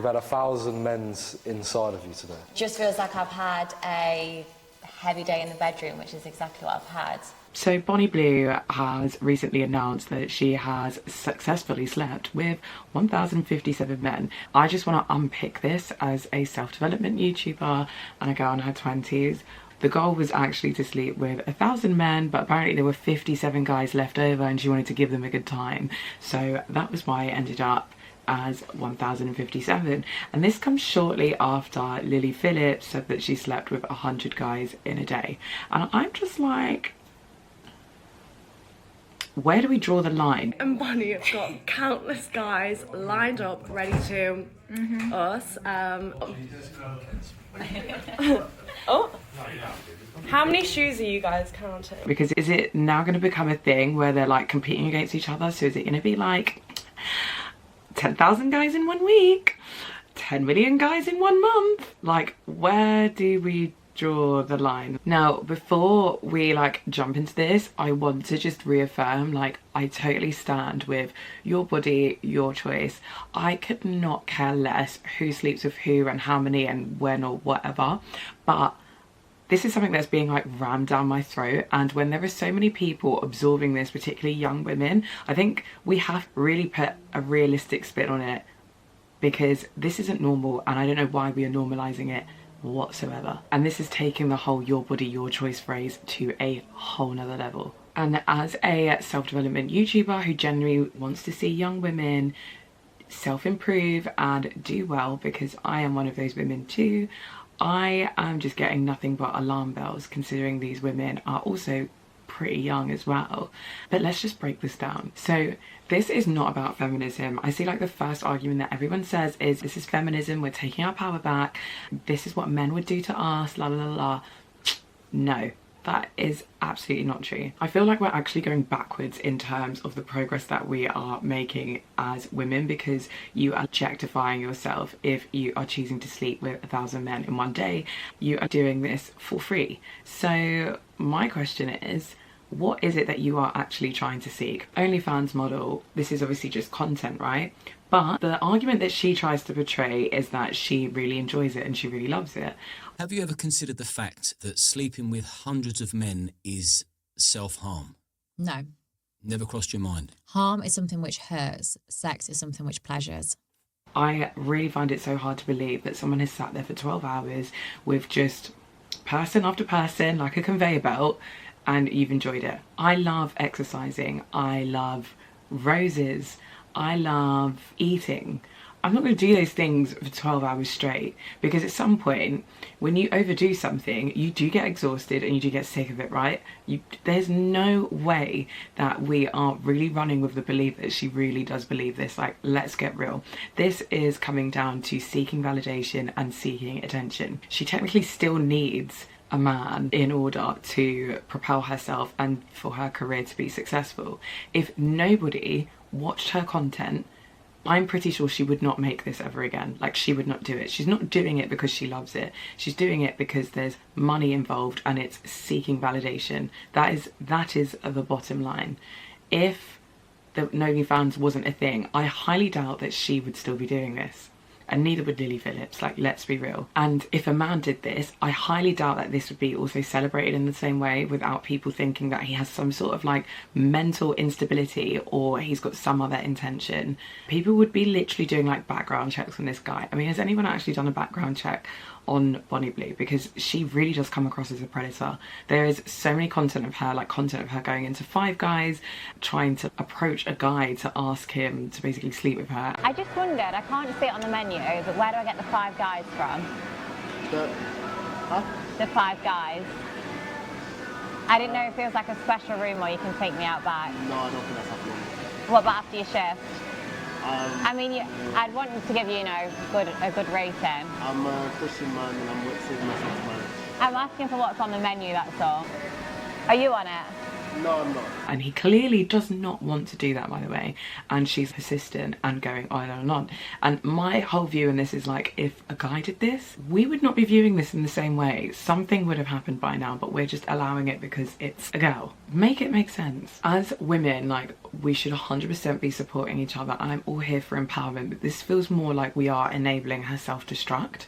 had 1,000 men's inside of you today? Just feels like I've had a heavy day in the bedroom, which is exactly what I've had. So Bonnie Blue has recently announced that she has successfully slept with 1,057 men. I just want to unpick this as a self-development YouTuber and a girl in her 20s. The goal was actually to sleep with 1,000 men, but apparently there were 57 guys left over and she wanted to give them a good time. So that was why it ended up as 1,057. And this comes shortly after Lily Phillips said that she slept with 100 guys in a day. And I'm just like, where do we draw the line? And Bonnie have got countless guys lined up, ready to us. Oh, how many shoes are you guys counting? Because is it now going to become a thing where they're like competing against each other? So is it going to be like 10,000 guys in 1 week, 10 million guys in 1 month? Like, where do we draw the line? Now, before we like jump into this, I want to just reaffirm, like, I totally stand with your body, your choice. I could not care less who sleeps with who and how many and when or whatever, but this is something that's being like rammed down my throat, and when there are so many people absorbing this, particularly young women, I think we have to really put a realistic spin on it, because this isn't normal and I don't know why we are normalizing it whatsoever. And this is taking the whole your body, your choice phrase to a whole nother level. And as a self-development YouTuber who genuinely wants to see young women self-improve and do well, because I am one of those women too, I am just getting nothing but alarm bells considering these women are also pretty young as well. But let's just break this down. So this is not about feminism. I see like the first argument that everyone says is this is feminism, we're taking our power back, this is what men would do to us, la la la la. No, that is absolutely not true. I feel like we're actually going backwards in terms of the progress that we are making as women, because you are objectifying yourself if you are choosing to sleep with 1,000 men in 1 day. You are doing this for free. So my question is, what is it that you are actually trying to seek? OnlyFans model, this is obviously just content, right? But the argument that she tries to portray is that she really enjoys it and she really loves it. Have you ever considered the fact that sleeping with hundreds of men is self-harm? No. Never crossed your mind? Harm is something which hurts. Sex is something which pleasures. I really find it so hard to believe that someone has sat there for 12 hours with just person after person like a conveyor belt and you've enjoyed it. I love exercising. I love roses. I love eating. I'm not going to do those things for 12 hours straight, because at some point when you overdo something you do get exhausted and you do get sick of it, right? There's no way that we are really running with the belief that she really does believe this. Like, let's get real. This is coming down to seeking validation and seeking attention. She technically still needs a man in order to propel herself and for her career to be successful. If nobody watched her content, I'm pretty sure she would not make this ever again. Like, she would not do it. She's not doing it because she loves it. She's doing it because there's money involved and it's seeking validation. That is the bottom line. If the OnlyFans wasn't a thing, I highly doubt that she would still be doing this. And neither would Lily Phillips, like, let's be real. And if a man did this, I highly doubt that this would be also celebrated in the same way, without people thinking that he has some sort of like mental instability or he's got some other intention. People would be literally doing like background checks on this guy. I mean, has anyone actually done a background check on Bonnie Blue? Because she really does come across as a predator. There is so many content of her going into Five Guys, trying to approach a guy to ask him to basically sleep with her. I just wondered, I can't see it on the menu, but where do I get the Five Guys from? The Five Guys. I didn't know if it was like a special room or you can take me out back. No, I don't think that's happening. What about after your shift? I mean, I'd want to give you, a good rating. I'm a Christian man and I'm saving myself marriage. I'm asking for what's on the menu, that's all. Are you on it? No, I'm not. And he clearly does not want to do that, by the way, and she's persistent and going on and on. And my whole view in this is like, if a guy did this, we would not be viewing this in the same way. Something would have happened by now, but we're just allowing it because it's a girl. Make it make sense. As women, like, we should 100% be supporting each other, and I'm all here for empowerment, but this feels more like we are enabling her self-destruct.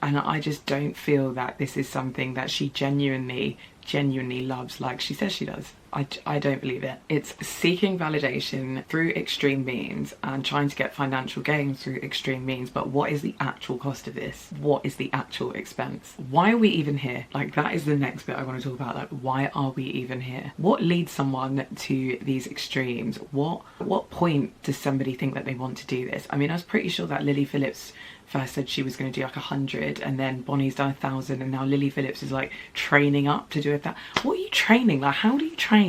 And I just don't feel that this is something that she genuinely loves like she says she does. I don't believe it. It's seeking validation through extreme means and trying to get financial gain through extreme means, but what is the actual cost of this? What is the actual expense? Why are we even here? Like, that is the next bit I want to talk about. Like, why are we even here? What leads someone to these extremes? What point does somebody think that they want to do this? I mean, I was pretty sure that Lily Phillips first said she was going to do like 100, and then Bonnie's done 1,000, and now Lily Phillips is like training up to do it. What are you training? Like, how do you train?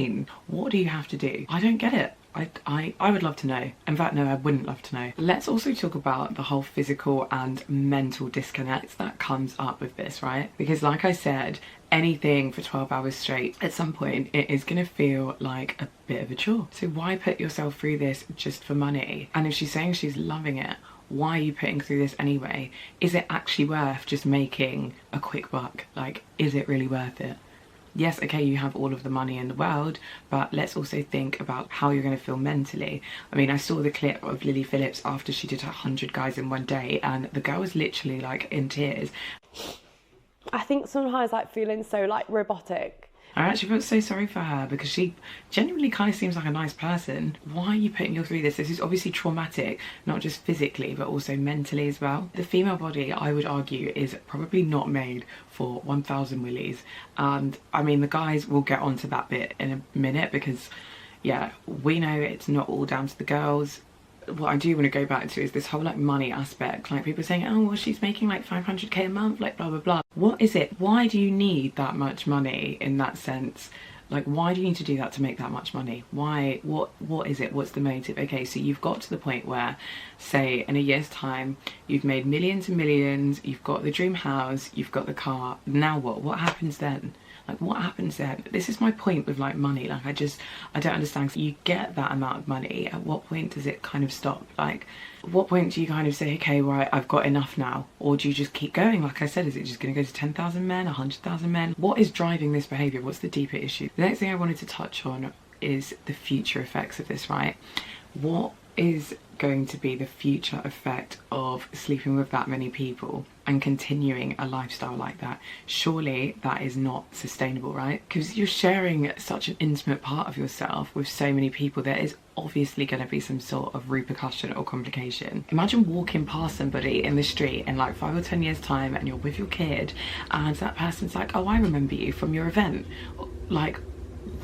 What do you have to do? I don't get it. I would love to know. In fact, no, I wouldn't love to know. Let's also talk about the whole physical and mental disconnect that comes up with this, right? Because like I said, anything for 12 hours straight, at some point it is going to feel like a bit of a chore. So why put yourself through this just for money? And if she's saying she's loving it, why are you putting through this anyway? Is it actually worth just making a quick buck? Like, is it really worth it? Yes, okay, you have all of the money in the world, but let's also think about how you're going to feel mentally. I mean, I saw the clip of Lily Phillips after she did 100 guys in one day, and the girl was literally like in tears. I think sometimes like feeling so like robotic. I actually felt so sorry for her because she genuinely kind of seems like a nice person. Why are you putting her through this? This is obviously traumatic, not just physically, but also mentally as well. The female body, I would argue, is probably not made for 1,000 willies. And I mean, the guys will get onto that bit in a minute because, yeah, we know it's not all down to the girls. What I do want to go back to is this whole like money aspect. Like, people saying, oh well, she's making like 500k a month, like blah blah blah. What is it? Why do you need that much money in that sense? Like, why do you need to do that to make that much money? Why? What is it? What's the motive? Okay, so you've got to the point where, say, in a year's time, you've made millions and millions, you've got the dream house, you've got the car. Now what? What happens then? Like, what happens then? This is my point with like money. Like, I don't understand. So you get that amount of money, at what point does it kind of stop? Like, at what point do you kind of say, okay, right, I've got enough now? Or do you just keep going? Like I said, is it just going to go to 10,000 men, 100,000 men? What is driving this behaviour? What's the deeper issue? The next thing I wanted to touch on is the future effects of this, right? What is going to be the future effect of sleeping with that many people and continuing a lifestyle like that? Surely that is not sustainable, right? Because you're sharing such an intimate part of yourself with so many people. There is obviously going to be some sort of repercussion or complication. Imagine walking past somebody in the street in like 5 or 10 years time, and you're with your kid, and that person's like, oh, I remember you from your event. Like,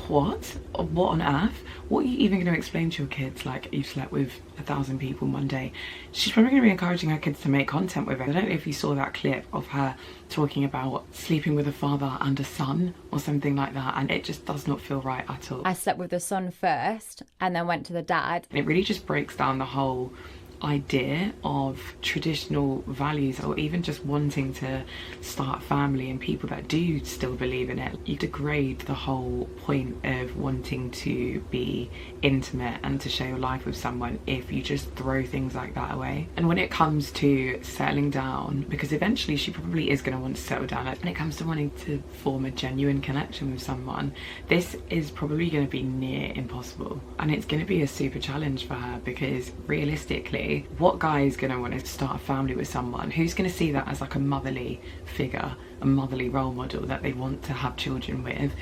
what on earth? What are you even going to explain to your kids? Like, you slept with 1,000 people in one day. She's probably going to be encouraging her kids to make content with it. I don't know if you saw that clip of her talking about sleeping with a father and a son or something like that, and it just does not feel right at all. I slept with the son first and then went to the dad. It really just breaks down the whole idea of traditional values, or even just wanting to start a family, and people that do still believe in it. You degrade the whole point of wanting to be intimate and to share your life with someone if you just throw things like that away. And when it comes to settling down, because eventually she probably is going to want to settle down, when it comes to wanting to form a genuine connection with someone, this is probably going to be near impossible, and it's going to be a super challenge for her, because realistically, what guy is going to want to start a family with someone who's going to see that as like a motherly figure, a motherly role model that they want to have children with,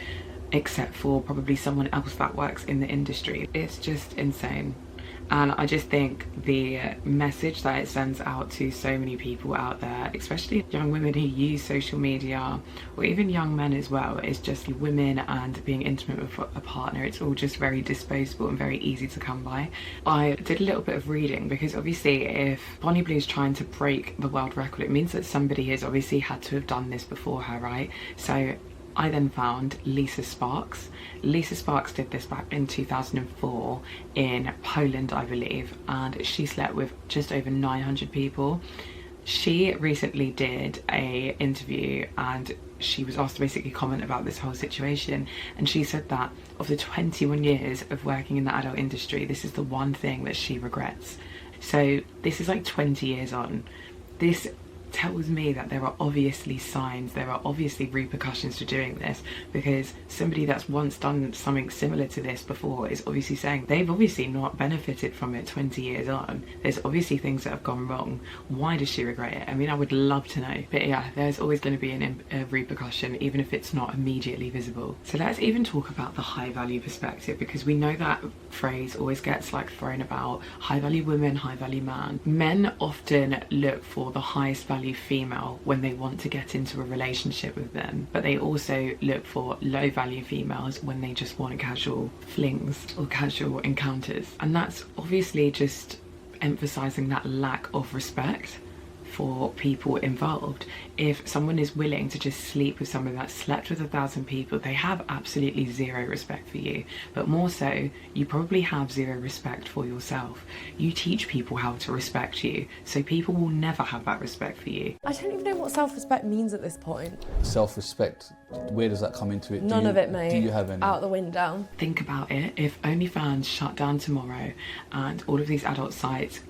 except for probably someone else that works in the industry? It's just insane. And I just think the message that it sends out to so many people out there, especially young women who use social media, or even young men as well, is just women and being intimate with a partner. It's all just very disposable and very easy to come by. I did a little bit of reading, because obviously if Bonnie Blue is trying to break the world record, it means that somebody has obviously had to have done this before her, right? So I then found Lisa Sparks. Lisa Sparks did this back in 2004 in Poland, I believe, and she slept with just over 900 people. She recently did a interview, and she was asked to basically comment about this whole situation, and she said that of the 21 years of working in the adult industry, this is the one thing that she regrets. So this is like 20 years on. This tells me that there are obviously signs, there are obviously repercussions to doing this, because somebody that's once done something similar to this before is obviously saying they've obviously not benefited from it 20 years on. There's obviously things that have gone wrong. Why does she regret it? I mean, I would love to know. But yeah, there's always going to be a repercussion, even if it's not immediately visible. So let's even talk about the high value perspective, because we know that phrase always gets like thrown about: high value woman, high value man. Men often look for the highest value female when they want to get into a relationship with them, but they also look for low value females when they just want casual flings or casual encounters. And that's obviously just emphasizing that lack of respect for people involved. If someone is willing to just sleep with someone that slept with 1,000 people, they have absolutely zero respect for you. But more so, you probably have zero respect for yourself. You teach people how to respect you, so people will never have that respect for you. I don't even know what self-respect means at this point. Self-respect, where does that come into it? None of it, mate. Do you have any? Out the window. Think about it. If OnlyFans shut down tomorrow and all of these adult sites,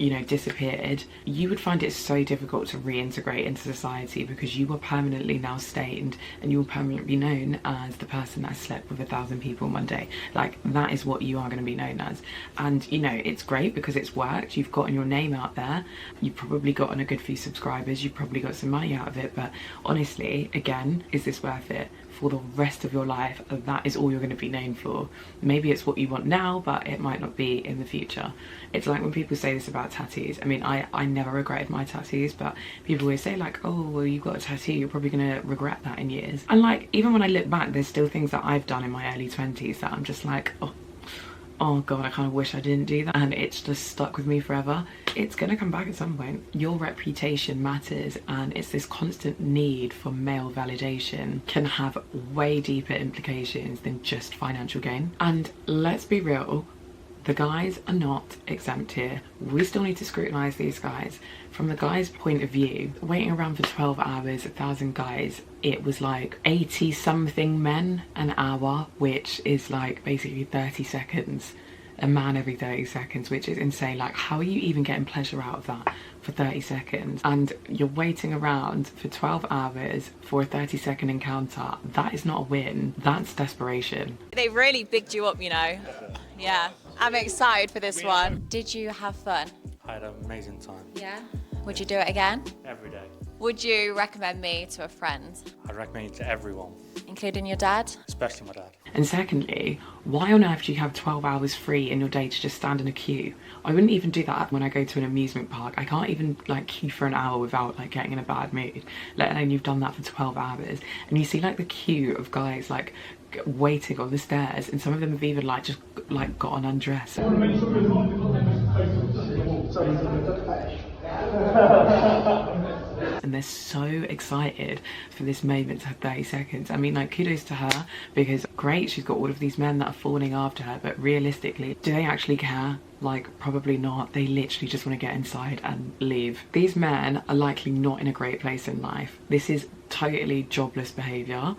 you know, disappeared, you would find it so difficult to reintegrate into society, because you were permanently now stained and you will permanently be known as the person that slept with 1,000 people in one day. Like, that is what you are going to be known as. And you know, it's great because it's worked. You've gotten your name out there, you've probably gotten a good few subscribers, you've probably got some money out of it, but honestly, again, is this worth it? For the rest of your life, that is all you're going to be known for. Maybe it's what you want now, but it might not be in the future. It's like when people say this about tattoos. I mean, I never regretted my tattoos, but people always say like, oh, well, you've got a tattoo, you're probably going to regret that in years. And like, even when I look back, there's still things that I've done in my early 20s that I'm just like, oh god, I kind of wish I didn't do that, and it's just stuck with me forever. It's gonna come back at some point. Your reputation matters, and it's this constant need for male validation can have way deeper implications than just financial gain. And let's be real, the guys are not exempt here. We still need to scrutinise these guys. From the guy's point of view, waiting around for 12 hours, 1,000 guys, it was like 80 something men an hour, which is like basically 30 seconds. A man every 30 seconds, which is insane. Like, how are you even getting pleasure out of that for 30 seconds? And you're waiting around for 12 hours for a 30-second encounter. That is not a win. That's desperation. They really bigged you up, you know. Yeah. I'm excited for this one. Did you have fun? I had an amazing time. Yeah. Would you do it again? Every day. Would you recommend me to a friend? I'd recommend it to everyone. Including your dad? Especially my dad. And secondly, why on earth do you have 12 hours free in your day to just stand in a queue? I wouldn't even do that when I go to an amusement park. I can't even like queue for an hour without like getting in a bad mood, let alone you've done that for 12 hours. And you see like the queue of guys like waiting on the stairs, and some of them have even like just like gotten undressed. And they're so excited for this moment to have 30 seconds. I mean, like, kudos to her, because great, she's got all of these men that are fawning after her, but realistically, do they actually care? Like, probably not. They literally just want to get inside and leave. These men are likely not in a great place in life. This is totally jobless behaviour.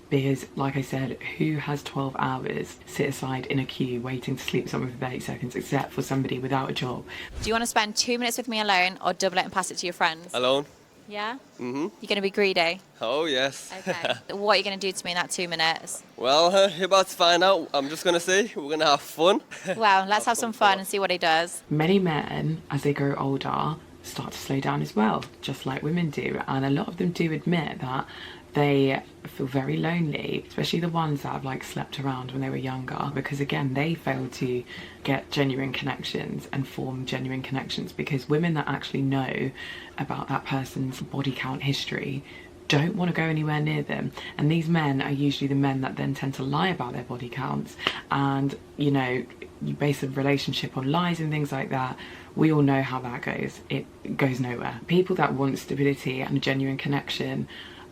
Because, like I said, who has 12 hours sit aside in a queue waiting to sleep with someone for 30 seconds, except for somebody without a job? Do you want to spend 2 minutes with me alone, or double it and pass it to your friends? Alone. Yeah? Mm-hmm. You're going to be greedy? Oh, yes. Okay. What are you going to do to me in that 2 minutes? Well, you're about to find out. I'm just going to say we're going to have fun. Well, let's have some fun and see what he does. Many men, as they grow older, start to slow down as well, just like women do. And a lot of them do admit that they feel very lonely, especially the ones that have like slept around when they were younger, because again, they fail to get genuine connections and form genuine connections, because women that actually know about that person's body count history don't want to go anywhere near them. And these men are usually the men that then tend to lie about their body counts, and you know, you base a relationship on lies and things like that. We all know how that goes. It goes nowhere. People that want stability and a genuine connection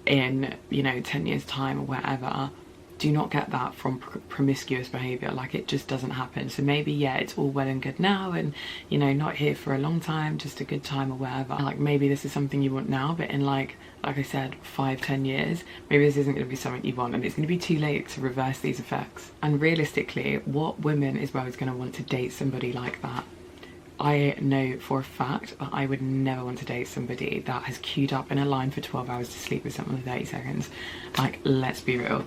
in, you know, 10 years time or whatever, do not get that from promiscuous behaviour. Like, it just doesn't happen. So maybe, yeah, it's all well and good now, and, you know, not here for a long time, just a good time or whatever. Like, maybe this is something you want now, but in like I said, 5-10 years, maybe this isn't going to be something you want, and it's going to be too late to reverse these effects. And realistically, what woman is going to want to date somebody like that? I know for a fact that I would never want to date somebody that has queued up in a line for 12 hours to sleep with someone in 30 seconds. Like, let's be real.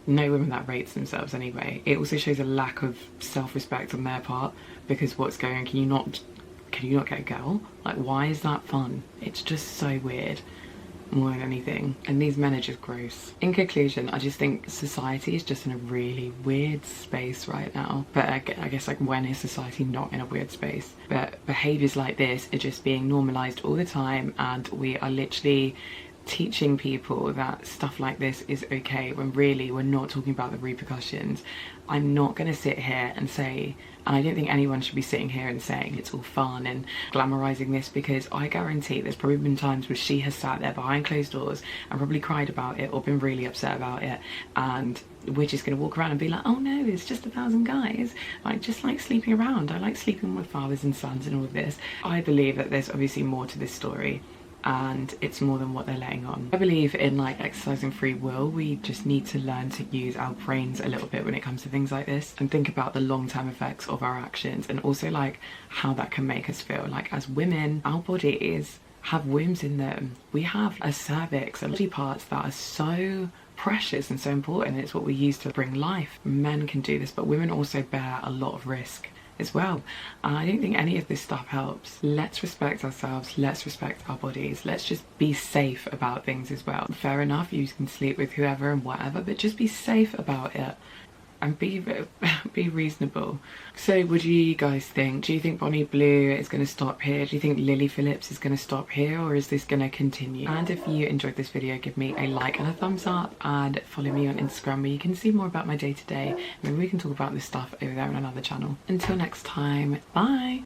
No woman that rates themselves anyway. It also shows a lack of self-respect on their part, because what's going on? Can you not get a girl? Like, why is that fun? It's just so weird, more than anything. And these men are just gross. In conclusion, I just think society is just in a really weird space right now. But I guess, like, when is society not in a weird space? But behaviours like this are just being normalised all the time, and we are literally teaching people that stuff like this is okay, when really we're not talking about the repercussions. I'm not going to sit here and say, and I don't think anyone should be sitting here and saying it's all fun and glamorising this, because I guarantee there's probably been times where she has sat there behind closed doors and probably cried about it or been really upset about it, and we're just going to walk around and be like, oh no, it's just 1,000 guys. Like, just like sleeping around. I like sleeping with fathers and sons and all of this. I believe that there's obviously more to this story, and it's more than what they're letting on. I believe in, like, exercising free will. We just need to learn to use our brains a little bit when it comes to things like this, and think about the long-term effects of our actions, and also like how that can make us feel. Like, as women, our bodies have wombs in them. We have a cervix and body parts that are so precious and so important. It's what we use to bring life. Men can do this, but women also bear a lot of risk as well, and I don't think any of this stuff helps. Let's respect ourselves, let's respect our bodies, let's just be safe about things as well. Fair enough, you can sleep with whoever and whatever, but just be safe about it and be reasonable. So what do you guys think? Do you think Bonnie Blue is going to stop here? Do you think Lily Phillips is going to stop here, or is this going to continue? And if you enjoyed this video, give me a like and a thumbs up, and follow me on Instagram where you can see more about my day-to-day. Maybe we can talk about this stuff over there on another channel. Until next time, bye!